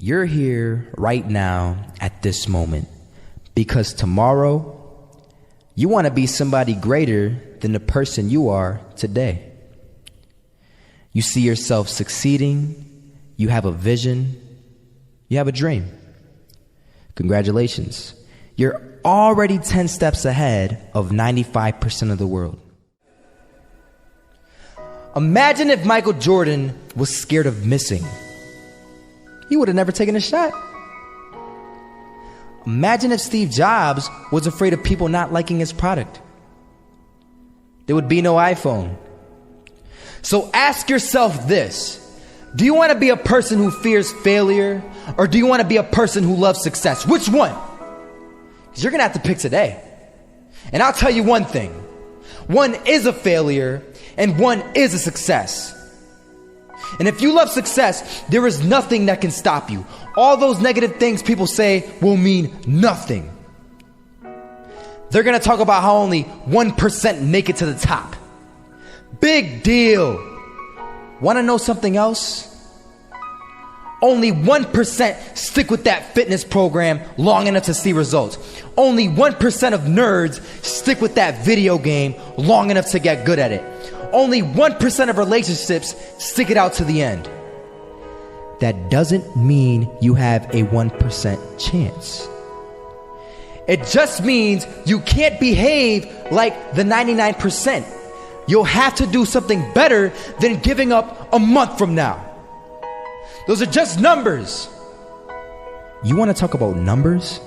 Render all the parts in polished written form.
You're here right now at this moment because tomorrow you want to be somebody greater than the person you are today. You see yourself succeeding, you have a vision, you have a dream. Congratulations. You're already 10 steps ahead of 95% of the world. Imagine if Michael Jordan was scared of missing. He would have never taken a shot. Imagine if Steve Jobs was afraid of people not liking his product. There would be no iPhone. So ask yourself this. Do you want to be a person who fears failure, or do you want to be a person who loves success? Which one? Because you're going to have to pick today. And I'll tell you one thing. One is a failure, and one is a success. And if you love success, there is nothing that can stop you. All those negative things people say will mean nothing. They're going to talk about how only 1% make it to the top. Big deal. Want to know something else? Only 1% stick with that fitness program long enough to see results. Only 1% of nerds stick with that video game long enough to get good at it. Only 1% of relationships stick it out to the end. That doesn't mean you have a 1% chance. It just means you can't behave like the 99%. You'll have to do something better than giving up a month from now. Those are just numbers. You want to talk about numbers?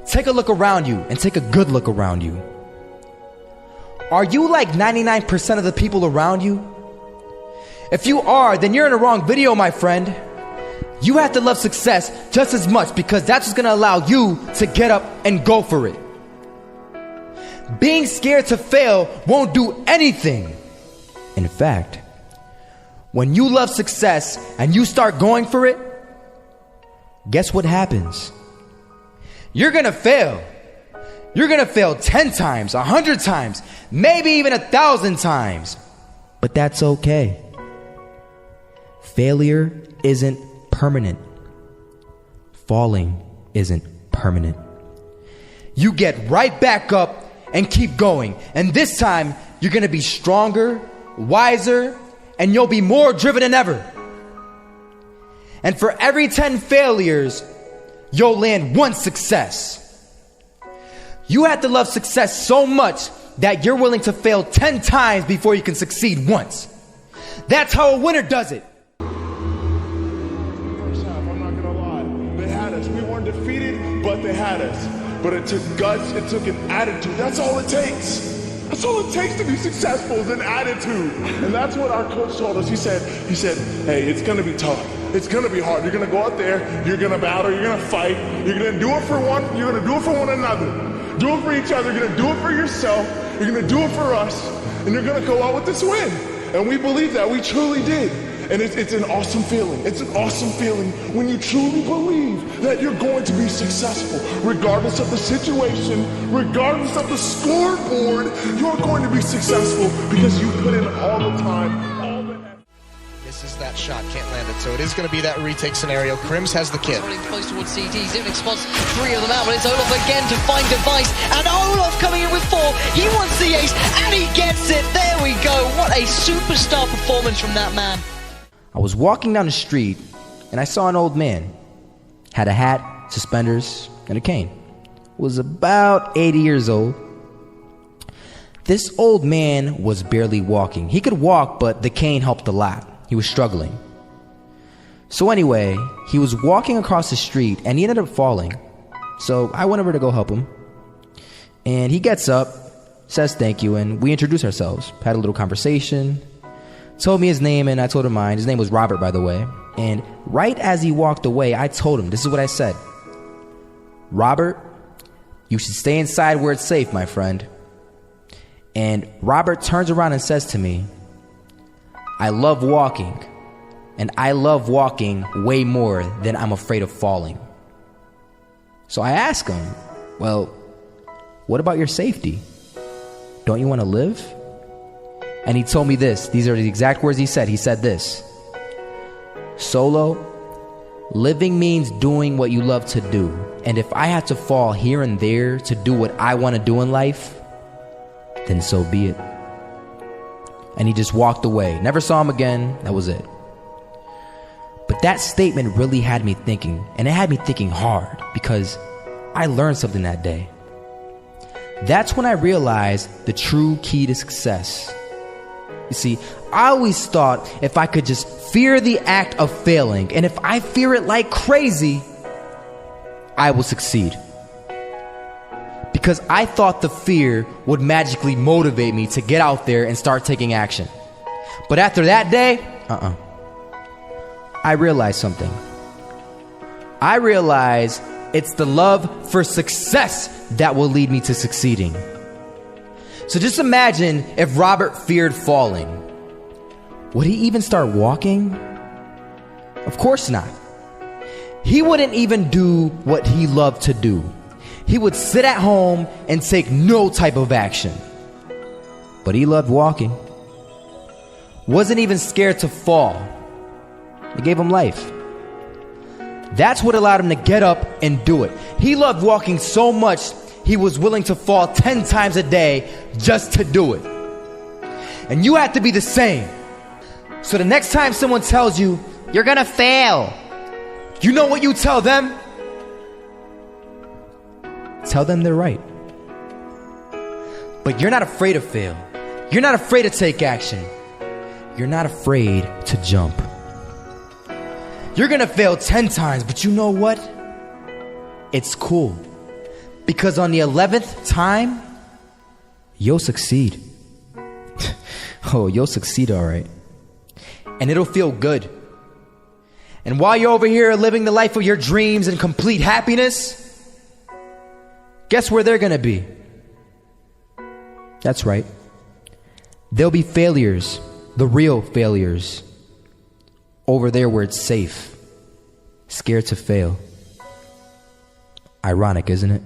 Take a look around you and take a good look around you. Are you like 99% of the people around you? If you are, then you're in the wrong video, my friend. You have to love success just as much because that's what's going to allow you to get up and go for it. Being scared to fail won't do anything. In fact, when you love success and you start going for it, guess what happens? You're going to fail. You're going to fail 10 times, 100 times, maybe even 1,000 times. But that's okay. Failure isn't permanent. Falling isn't permanent. You get right back up and keep going. And this time, you're going to be stronger, wiser, and you'll be more driven than ever. And for every 10 failures, you'll land one success. You have to love success so much that you're willing to fail 10 times before you can succeed once. That's how a winner does it. First half, I'm not gonna lie. They had us. We weren't defeated, but they had us. But it took guts, it took an attitude. That's all it takes. That's all it takes to be successful is an attitude. And that's what our coach told us. He said, hey, it's gonna be tough. It's gonna be hard. You're gonna go out there, you're gonna battle, you're gonna fight, you're gonna do it for one another. Do it for each other, you're gonna do it for yourself, you're gonna do it for us, and you're gonna go out with this win. And we believe that, we truly did. And it's an awesome feeling. It's an awesome feeling when you truly believe that you're going to be successful. Regardless of the situation, regardless of the scoreboard, you're going to be successful because you put in all the time, all the effort. Misses that shot, can't land it. So it is going to be that retake scenario. Krims has the kid. Running close towards CT. Zivnik spots 3 of them out, but it's Olaf again to find device. And Olaf coming in with 4. He wants the ace, and he gets it. There we go. What a superstar performance from that man. I was walking down the street and I saw an old man. Had a hat, suspenders, and a cane. Was about 80 years old. This old man was barely walking. He could walk, but the cane helped a lot. He was struggling. So anyway, he was walking across the street and he ended up falling. So I went over to go help him. And he gets up, says thank you, and we introduced ourselves. Had a little conversation. Told me his name and I told him mine. His name was Robert, by the way. And right as he walked away, I told him, this is what I said. Robert, you should stay inside where it's safe, my friend. And Robert turns around and says to me, I love walking. And I love walking way more than I'm afraid of falling. So I asked him, well, what about your safety? Don't you want to live? And he told me this. These are the exact words he said. He said this. Solo, Living means doing what you love to do. And if I had to fall here and there to do what I want to do in life, then so be it. And he just walked away. Never saw him again. That was it. But that statement really had me thinking, and it had me thinking hard, because I learned something that day. That's when I realized the true key to success. You see, I always thought if I could just fear the act of failing, and if I fear it like crazy, I will succeed. Because I thought the fear would magically motivate me to get out there and start taking action. But after that day, I realized something. I realized it's the love for success that will lead me to succeeding. So just imagine if Robert feared falling. Would he even start walking? Of course not. He wouldn't even do what he loved to do. He would sit at home and take no type of action. But he loved walking. Wasn't even scared to fall. It gave him life. That's what allowed him to get up and do it. He loved walking so much, he was willing to fall 10 times a day just to do it. And you have to be the same. So the next time someone tells you, you're gonna fail, you know what you tell them? Tell them they're right. But you're not afraid to fail. You're not afraid to take action. You're not afraid to jump. You're gonna fail 10 times, but you know what? It's cool. Because on the 11th time, you'll succeed. Oh, you'll succeed, all right. And it'll feel good. And while you're over here living the life of your dreams and complete happiness, guess where they're gonna be? That's right. They'll be failures, the real failures, over there where it's safe, scared to fail. Ironic, isn't it?